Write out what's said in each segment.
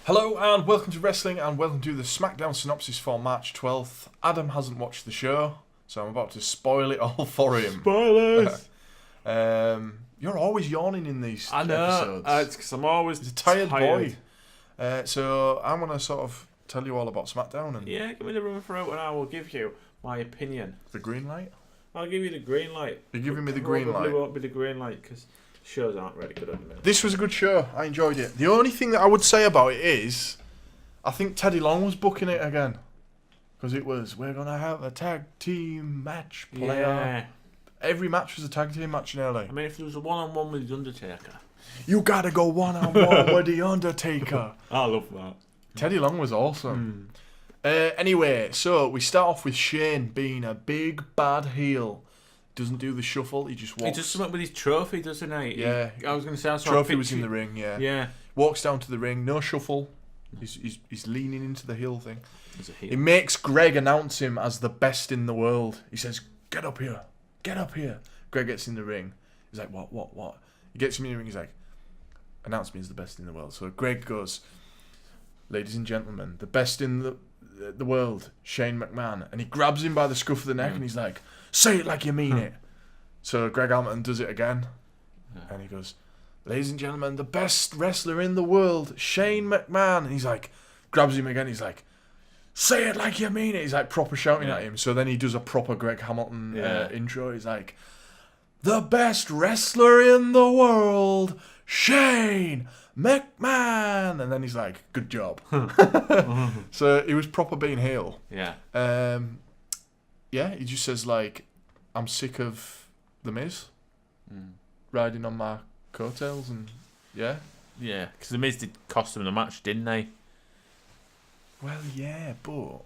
Hello and welcome to Wrestling and welcome to the Smackdown Synopsis for March 12th. Adam hasn't watched the show, so I'm about to spoil it all for him. Spoilers! You're always yawning in these episodes. It's because I'm always He's a tired boy. So I'm going to sort of tell you all about Smackdown. And Yeah, give me the run through and I will give you my opinion. the green light. I'll give you the green light. You're giving me the green light. It won't be the green light because shows aren't really good at the minute. This was a good show. I enjoyed it. The only thing that I would say about it is, I think Teddy Long was booking it again. Because it was, we're going to have a tag team match player. Yeah. Every match was a tag team match nearly. I mean, if there was a one-on-one with The Undertaker. You got to go one-on-one with The Undertaker. I love that. Teddy Long was awesome. Anyway, so we start off with Shane being a big bad heel. Doesn't do the shuffle, he just walks. He does something with his trophy, doesn't he? Yeah. I was going to say, I saw Trophy a was in picture. the ring, yeah. Yeah. Walks down to the ring, no shuffle. He's leaning into the heel thing. He's a heel. He makes Greg announce him as the best in the world. He says, get up here. Get up here. Greg gets in the ring. He's like, what? He gets him in the ring, he's like, announce me as the best in the world. So Greg goes, ladies and gentlemen, the best in the world, Shane McMahon. And he grabs him by the scruff of the neck and he's like, say it like you mean it. So Greg Hamilton does it again. And he goes, ladies and gentlemen, the best wrestler in the world, Shane McMahon. And he's like, grabs him again. He's like, say it like you mean it. He's like proper shouting at him. So then he does a proper Greg Hamilton intro. He's like, the best wrestler in the world, Shane McMahon. And then he's like, good job. So he was proper being heel. Yeah. He just says like, I'm sick of The Miz riding on my coattails and Yeah, because The Miz did cost him the match, didn't they? well, yeah, but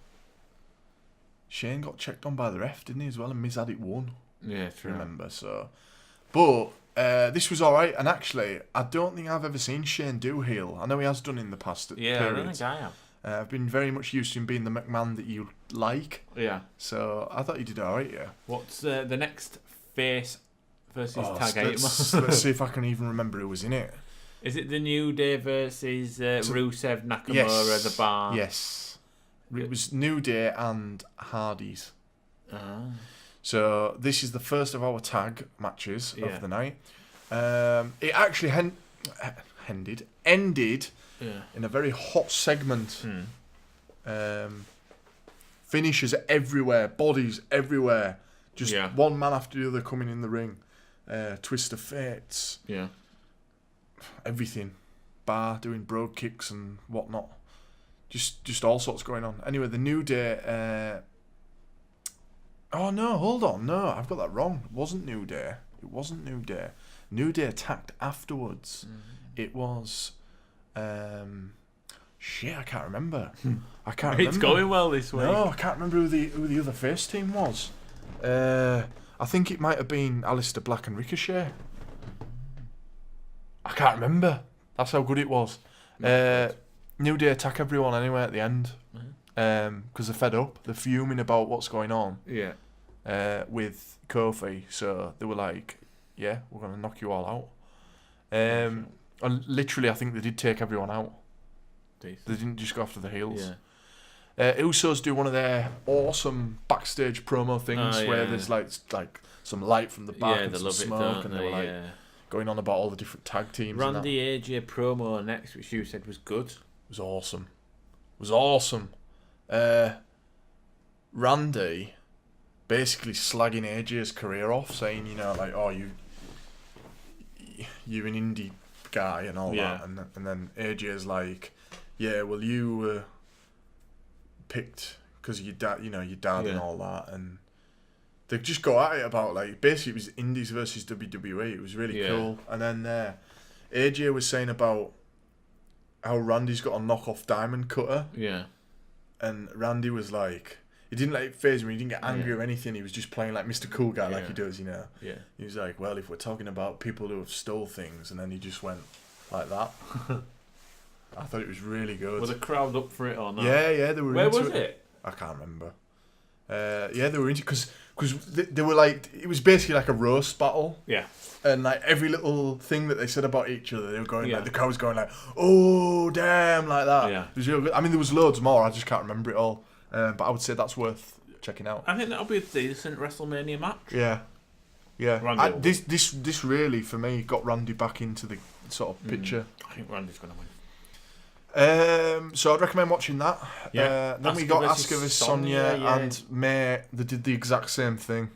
Shane got checked on by the ref, didn't he, as well? And Miz had it won, Yeah, if you remember. So, but this was all right. And actually, I don't think I've ever seen Shane do heel. I know he has done in the past Yeah, periods. I don't think I have. I've been very much used to him being the McMahon that you like. Yeah. So I thought he did all right, yeah. What's the next face versus tag let's see if I can even remember who was in it. Is it the New Day versus Rusev, Nakamura, The Bar? Yes. It was New Day and Hardys. Ah. So this is the first of our tag matches Yeah. of the night. It actually ended in a very hot segment. Finishes everywhere, bodies everywhere. Just one man after the other coming in the ring. Twist of fates. Yeah. Everything. Bar doing brogue kicks and whatnot. Just all sorts going on. Anyway, the New Day... Oh, no, hold on. No, I've got that wrong. It wasn't New Day. New Day attacked afterwards. It was... shit, I can't remember. It's going well this week. No, I can't remember who the other face team was. I think it might have been Aleister Black and Ricochet. I can't remember. That's how good it was. New Day attack everyone anyway at the end. Because they're fed up. They're fuming about what's going on. Yeah. With Kofi. So they were like, yeah, we're going to knock you all out. And literally, I think they did take everyone out. Decent. They didn't just go after the heels. Yeah. Usos do one of their awesome backstage promo things where there's like some light from the back and some smoke, and they were like going on about all the different tag teams. Randy AJ promo next, which you said was good. It was awesome. Randy basically slagging AJ's career off, saying, you know, like, oh, you're an indie guy and all that, and then AJ's like, yeah, well, you picked because of your dad, and all that, and they just go at it about, like, basically it was Indies versus WWE. It was really cool. And then AJ was saying about how Randy's got a knockoff diamond cutter. Yeah. And Randy was like, he didn't let it phase him. He didn't get angry or anything. He was just playing like Mr. Cool Guy, like he does, you know. Yeah. He was like, well, if we're talking about people who have stole things, and then he just went like that. I thought it was really good. Was the crowd up for it or not? Yeah, they were. Where into was it? I can't remember. Yeah, they were into because they were like, it was basically like a roast battle. Yeah. And like every little thing that they said about each other, they were going like, the crowd was going like, oh damn, like that. Yeah. It was real good. I mean, there was loads more. I just can't remember it all. But I would say that's worth checking out. I think that'll be a decent WrestleMania match. Yeah. This really for me got Randy back into the sort of picture. I think Randy's going to win. So I'd recommend watching that. Yeah. Then we got Asuka vs Sonya and May. They did the exact same thing.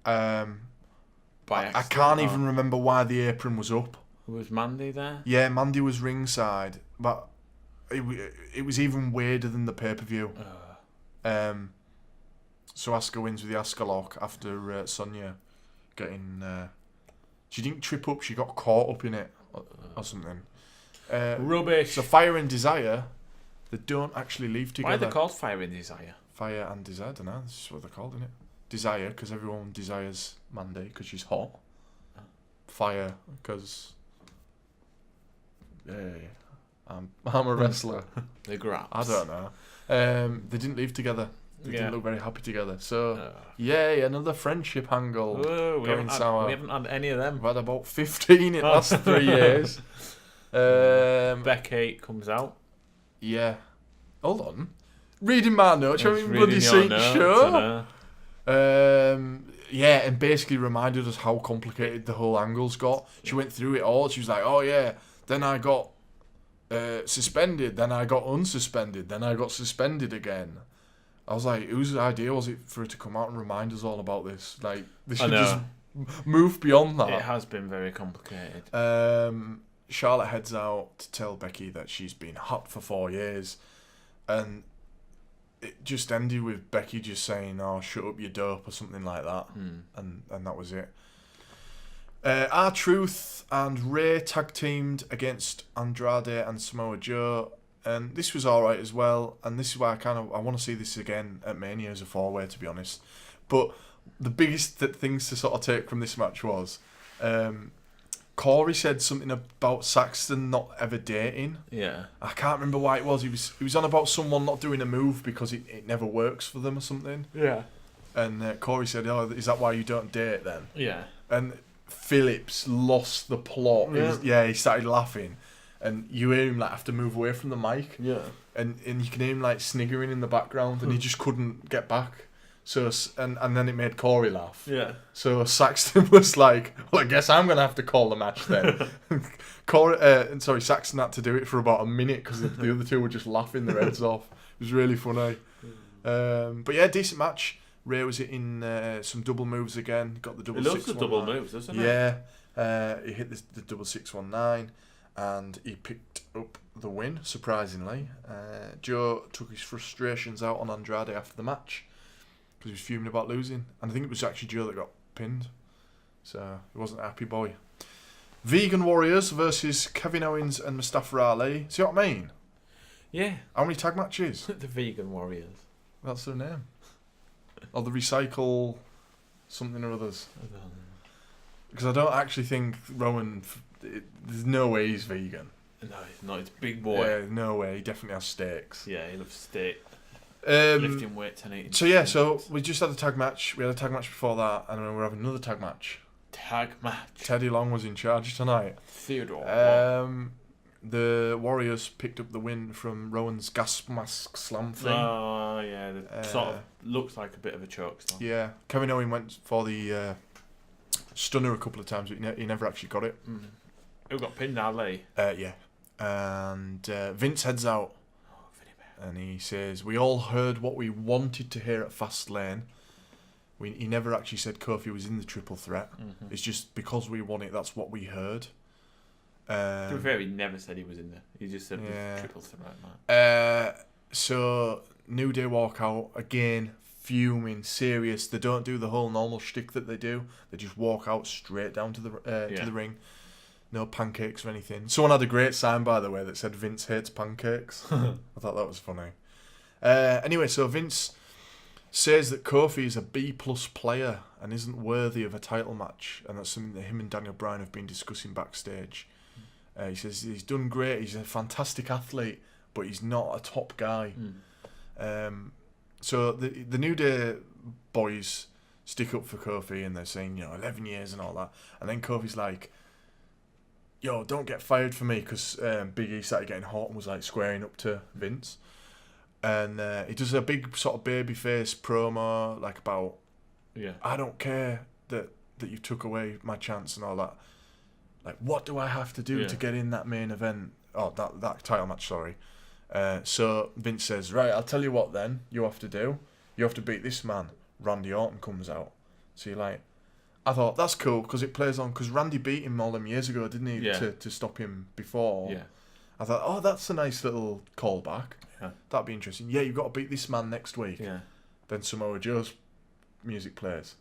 I can't even remember why the apron was up. Was Mandy there? Yeah, Mandy was ringside, but it was even weirder than the pay-per-view. So Asuka wins with the Asuka lock after Sonya getting... she didn't trip up, she got caught up in it or something. Rubbish. So Fire and Desire, they don't actually leave together. Why are they called Fire and Desire? Fire and Desire, I don't know, this is what they're called, isn't it? Desire, because everyone desires Mandy, because she's hot. Fire, because... I'm a wrestler. The Graps. I don't know. They didn't leave together. They didn't look very happy together. So, yay, another friendship angle. We haven't had any of them. We've had about 15 in the last 3 years. Becky comes out. Yeah. Hold on. Reading my notes. I mean, bloody seen the show. Yeah, and basically reminded us how complicated the whole angles got. She went through it all. She was like, oh yeah, then I got suspended, then I got unsuspended, then I got suspended again. I was like, whose idea was it for her to come out and remind us all about this? Like, they should just move beyond that. It has been very complicated. Charlotte heads out to tell Becky that she's been hot for 4 years, and it just ended with Becky just saying, oh, shut up, you dope, or something like that. And that was it. R-Truth and Ray tag teamed against Andrade and Samoa Joe, and this was alright as well, and this is why I want to see this again at Mania as a 4-way, to be honest. But the biggest things to sort of take from this match was Corey said something about Saxton not ever dating. Yeah. I can't remember why it was. He was on about someone not doing a move because it never works for them or something. Yeah. And Corey said, oh, is that why you don't date then? Yeah. And Phillips lost the plot. He started laughing. And you hear him like have to move away from the mic. Yeah. And you can hear him like sniggering in the background and he just couldn't get back. So and then it made Corey laugh. Yeah. So Saxton was like, well, I guess I'm going to have to call the match then. Saxton had to do it for about a minute because the other two were just laughing their heads off. It was really funny. But yeah, decent match. Ray was hitting some double moves again. Got the double 619. He loves the double moves, doesn't he? Yeah. He hit the double 619 and he picked up the win, surprisingly. Joe took his frustrations out on Andrade after the match because he was fuming about losing. And I think it was actually Joe that got pinned. So he wasn't a happy boy. Vegan Warriors versus Kevin Owens and Mustafa Ali. See what I mean? Yeah. How many tag matches? The Vegan Warriors. That's their name. Or the Recycle something or others. Because I don't actually think Rowan... there's no way he's vegan. No, he's not. He's a big boy. Yeah, no way. He definitely has steaks. Yeah, he loves steak. Lifting weight, 1080. So yeah, so we just had a tag match. We had a tag match before that, and then we're having another tag match. Tag match. Teddy Long was in charge tonight. Theodore. The Warriors picked up the win from Rowan's gas mask slam thing. Oh, yeah. Sort of looks like a bit of a choke slam. Yeah. Kevin Owens went for the stunner a couple of times, but he never actually got it. Who got pinned, Ali? Yeah. And Vince heads out. And he says, we all heard what we wanted to hear at Fastlane. He never actually said Kofi was in the triple threat. It's just because we won it, that's what we heard. To be fair, he never said he was in there. He just said yeah. the triple threat. So, New Day walk out, again, fuming, serious. They don't do the whole normal shtick that they do. They just walk out straight down to the ring. No pancakes or anything. Someone had a great sign, by the way, that said Vince hates pancakes. I thought that was funny. Anyway, so Vince says that Kofi is a B-plus player and isn't worthy of a title match, and that's something that him and Daniel Bryan have been discussing backstage. He says he's done great, he's a fantastic athlete, but he's not a top guy. So the New Day boys stick up for Kofi, and they're saying, 11 years and all that. And then Kofi's like, yo, don't get fired for me, because Big E started getting hot and was like squaring up to Vince. And he does a big sort of babyface promo, like about, I don't care that you took away my chance and all that. Like, what do I have to do to get in that main event? Oh, that title match, sorry. So Vince says, right, I'll tell you what then you have to do. You have to beat this man. Randy Orton comes out. So you're like, I thought, that's cool, because it plays on, because Randy beat him all them years ago, didn't he, to stop him before. Yeah. I thought, oh, that's a nice little callback. Yeah. That'd be interesting. Yeah, you've got to beat this man next week. Yeah. Then Samoa Joe's music plays.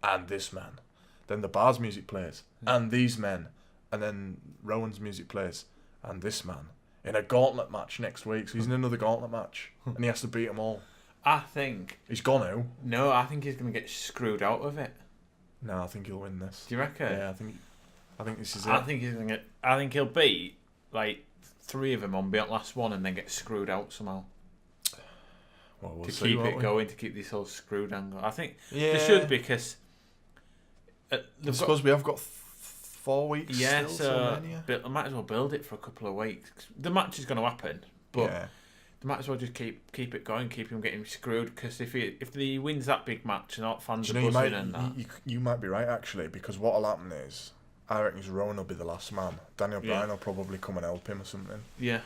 And this man. Then the Bar's music plays. And these men. And then Rowan's music plays. And this man. In a gauntlet match next week. So he's in another gauntlet match. And he has to beat them all. I think... He's gone now. No, I think he's going to get screwed out of it. No, I think he'll win this. Do you reckon? Yeah, I think this is it. I think he's going to get... I think he'll beat, like, 3 of them on the last one and then get screwed out somehow. Well, we'll to see, keep won't it we? going, to keep this whole screwed angle. I think Yeah. they should, because... I suppose we have got 4 weeks Yeah, still, Mania. I might as well build it for a couple of weeks. The match is going to happen, but they might as well just keep it going, keep him getting screwed. Because if he wins that big match, and all fans are buzzing and that, you might be right actually, because what'll happen is, I reckon Rowan will be the last man. Daniel Bryan will probably come and help him or something. Yeah.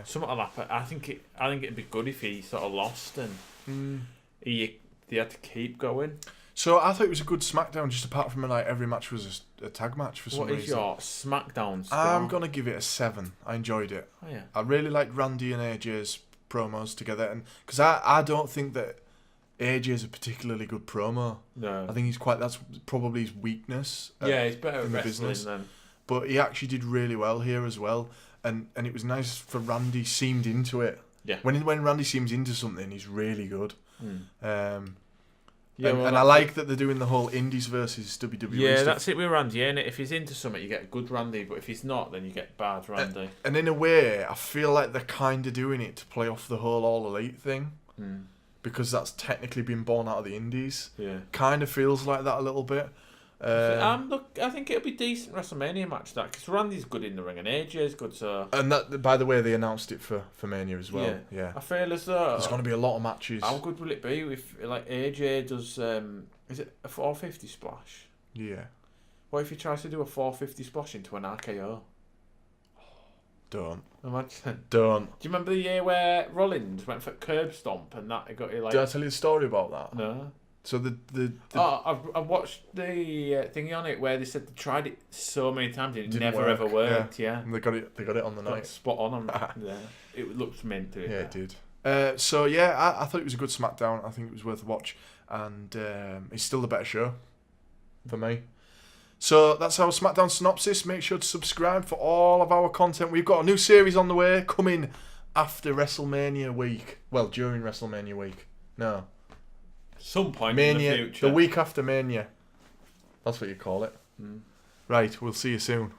Something will happen. I think it'd be good if he sort of lost and he had to keep going. So I thought it was a good SmackDown, just apart from like every match was a tag match for some reason. What is your SmackDown score? I'm gonna give it a 7. I enjoyed it. Oh yeah. I really liked Randy and AJ's promos together, and because I don't think that AJ is a particularly good promo. No. I think that's probably his weakness. Yeah, he's better at in the wrestling business. than. But he actually did really well here as well, and it was nice for Randy seemed into it. Yeah. When Randy seems into something, he's really good. Yeah, and I like that they're doing the whole Indies versus WWE. Yeah, stuff. that's it with Randy, ain't it? If he's into something, you get a good Randy, but if he's not, then you get bad Randy. And in a way, I feel like they're kind of doing it to play off the whole All Elite thing. Because that's technically been born out of the Indies. Yeah. Kind of feels like that a little bit. Look, I think it'll be decent WrestleMania match, that, because Randy's good in the ring and AJ's good, so... And that, by the way, they announced it for Mania as well. Yeah. I feel as though... There's going to be a lot of matches. How good will it be if, like, AJ does... is it a 450 splash? Yeah. What if he tries to do a 450 splash into an RKO? Don't. Imagine. Don't. Do you remember the year where Rollins went for curb stomp and that got you like... Did I tell you the story about that? No. So I've watched the thingy on it where they said they tried it so many times and it Didn't never work, ever worked. Yeah. And they got it on the night. Spot on. Yeah. It looked meant to. Yeah, it did. So yeah, I thought it was a good SmackDown. I think it was worth a watch, and it's still the better show for me. So that's our SmackDown synopsis. Make sure to subscribe for all of our content. We've got a new series on the way coming after WrestleMania week. Well, during WrestleMania week. No. Some point Mania, in the future. the week after Mania. That's what you call it. Right, we'll see you soon.